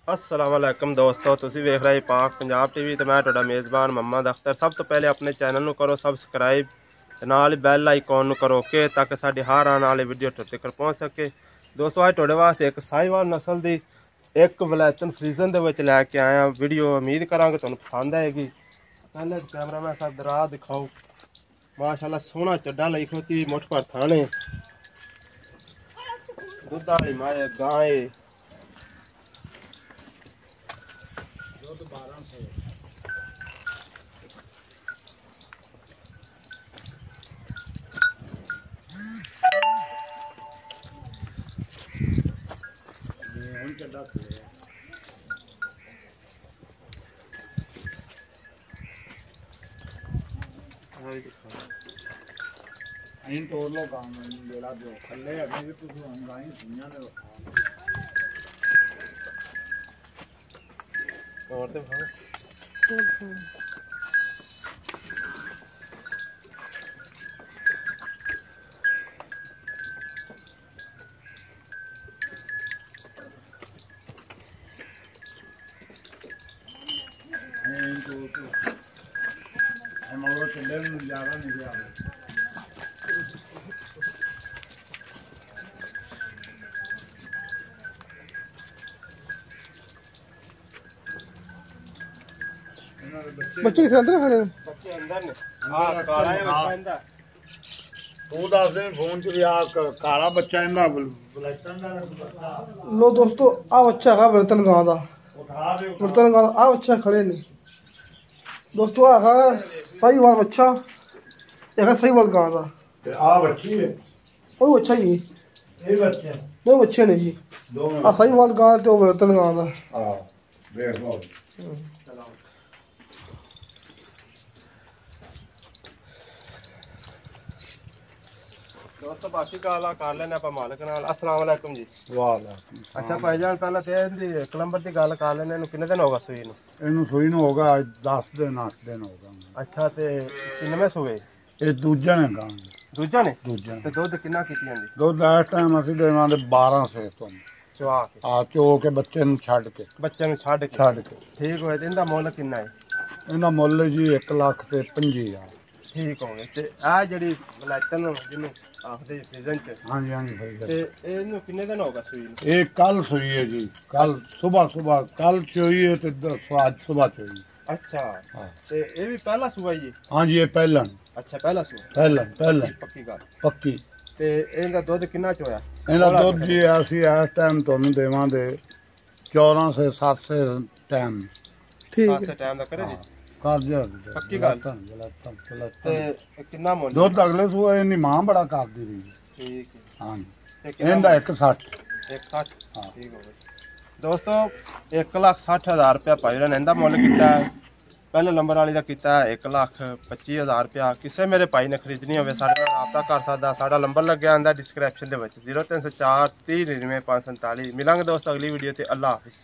अस्सलाम वालेकुम दोस्तों, तुसी वेख रहे पाक पंजाब टीवी ते मैं तुहाडा मेज़बान मोहम्मद अख्तर। सब तो पहले अपने चैनल नू करो सबसक्राइब ते नाल बैल आइकॉन नू करो ओके ताकि साडी हर आने वाली वीडियो तुहाडे तक पहुंच सके। दोस्तों अज तुहाडे वास्ते एक साहिवाल नस्ल दी एक वलैतन फ्रीजन दे विच लैके आया वीडियो। उम्मीद करांगे तुहानू पसंद आएगी। पहले कैमरामैन साहब दरा दिखाओ, माशाल्लाह सोहना चड्डा लई खोती, मुठ पर थाने दुध वाली माए गाय इन तोड़ लो काम बेड़ा दो थल्ले अगे भी तुम गाई सुनिया ने और दे भाव इन तोड़ तो हम और चले ज्यादा नहीं गया बच्चे किस अंदर खड़े हैं? बच्चे अंदर ने हां काला है बच्चा अंदर। तू दस दिन फोन च आ काला बच्चा इंदा ब्लैकन दा बच्चा लो दोस्तों आ बच्चा है बर्तन गांव दा। उठा दे बर्तन गांव आ बच्चा खड़े नहीं दोस्तों। आ सही वाला बच्चा एक सही वाला गांव दा ते आ बच्ची है कोई बच्चा ही ये बच्चे दो बच्चे नहीं जी। दो आ सही वाला गांव ते बर्तन गांव दा। हां देख लो दोस्तों बाकी काला कर लेने आप मालिक नाल। अस्सलाम वालेकुम जी। वाला अच्छा भाईजान पहले ते इहदी एक नंबर दी गल कर लेने। इहनू किन्ने दिन होगा सूई नू? ਇਹਨੂੰ ਸੂਈ ਨੂੰ ਹੋਗਾ 10 ਦਿਨ 8 ਦਿਨ ਹੋਗਾ अच्छा ते किन्नवें सूए? ਇਹ ਦੂਜਾ ਨੇ ਗਾਂ दूजा ने ਦੂਜਾ ते दुध किन्ना कीती ਜਾਂਦੀ? ਦੁੱਧ ਇਸ ਟਾਈਮ ਅਸੀਂ ਦੇਵਾਂਗੇ 1200 ਤੋਂ ਚਵਾ ਕੇ ਆ ਚੋ ਕੇ ਬੱਚੇ ਨੂੰ ਛੱਡ ਕੇ ਬੱਚੇ ਨੂੰ ਛੱਡ ਕੇ ਠੀਕ ਹੋਏ ਤੇ ਇਹਦਾ ਮੁੱਲ ਕਿੰਨਾ ਹੈ? ਇਹਦਾ ਮੁੱਲ ਜੀ 1,25,000 ਠੀਕ ਹੋ ਗਏ। ਤੇ ਆਹ ਜਿਹੜੀ ਵਲੈਤਨ ਜਿਹਨੂੰ ਆਖਦੇ ਸੀਜ਼ਨ ਚ ਹਾਂਜੀ ਹਾਂਜੀ ਸਹੀ ਗੱਲ ਤੇ ਇਹਨੂੰ ਕਿੰਨੇ ਦਿਨ ਹੋਗਾ ਸੂਈ ਨੂੰ? ਇਹ ਕੱਲ ਸੂਈ ਹੈ ਜੀ ਕੱਲ ਸਵੇਰ ਕੱਲ ਚੋਈ ਹੈ ਤੇ ਅੱਜ ਸਵੇਰ ਚੋਈ ਅੱਛਾ ਹਾਂ ਤੇ ਇਹ ਵੀ ਪਹਿਲਾ ਸੂਆ ਹੀ ਹੈ? ਹਾਂਜੀ ਇਹ ਪਹਿਲਾਂ ਅੱਛਾ ਪਹਿਲਾ ਸੂਆ ਪੱਕੀ ਗੱਲ। ਪੱਕੀ ਤੇ ਇਹਦਾ ਦੁੱਧ ਕਿੰਨਾ ਚੋਇਆ? ਇਹਦਾ ਦੁੱਧ ਜੀ ਅਸੀਂ ਇਸ ਟਾਈਮ ਤੁਹਾਨੂੰ ਦੇਵਾਂਗੇ 1400-700 ਟਾਈਮ ठीक है ਖਾਸੇ ਟਾਈਮ ਦਾ ਕਰੇ ਜੀ ਕਰ ਜਾ ਪੱਕੀ ਗੱਲ। ਤੇ ਕਿੰਨਾ ਮੁੱਲ? ਦੁੱਧ ਅਗਲੇ ਸੂਏ ਇਹਦੀ ਮਾਂ ਬੜਾ ਕਰਦੀ ਰਹੀ ਠੀਕ ਹੈ। ਹਾਂਜੀ ਤੇ ਕਿੰਨਾ ਇਹਦਾ 160 160 ਹਾਂ। ਠੀਕ ਹੋ ਗਿਆ ਦੋਸਤੋ। 1,60,000 रुपया ਭਾਈ ਨੇ ਇਹਦਾ ਮੁੱਲ ਕੀਤਾ ਹੈ। ਪਹਿਲੇ ਨੰਬਰ ਵਾਲੀ ਦਾ ਕੀਤਾ 1,25,000 रुपया। ਕਿਸੇ ਮੇਰੇ ਭਾਈ ਨੇ ਖਰੀਦਣੀ ਹੋਵੇ ਸਾਡੇ ਨਾਲ ਰਾਬਤਾ ਕਰ ਸਕਦਾ। ਸਾਡਾ ਨੰਬਰ ਲੱਗਿਆ ਹੁੰਦਾ ਡਿਸਕ੍ਰਿਪਸ਼ਨ ਦੇ ਵਿੱਚ 0304 30 99 547। ਮਿਲਾਂਗੇ ਦੋਸਤੋ ਅਗਲੀ ਵੀਡੀਓ ਤੇ। ਅੱਲਾ ਹਾਫਿਜ਼।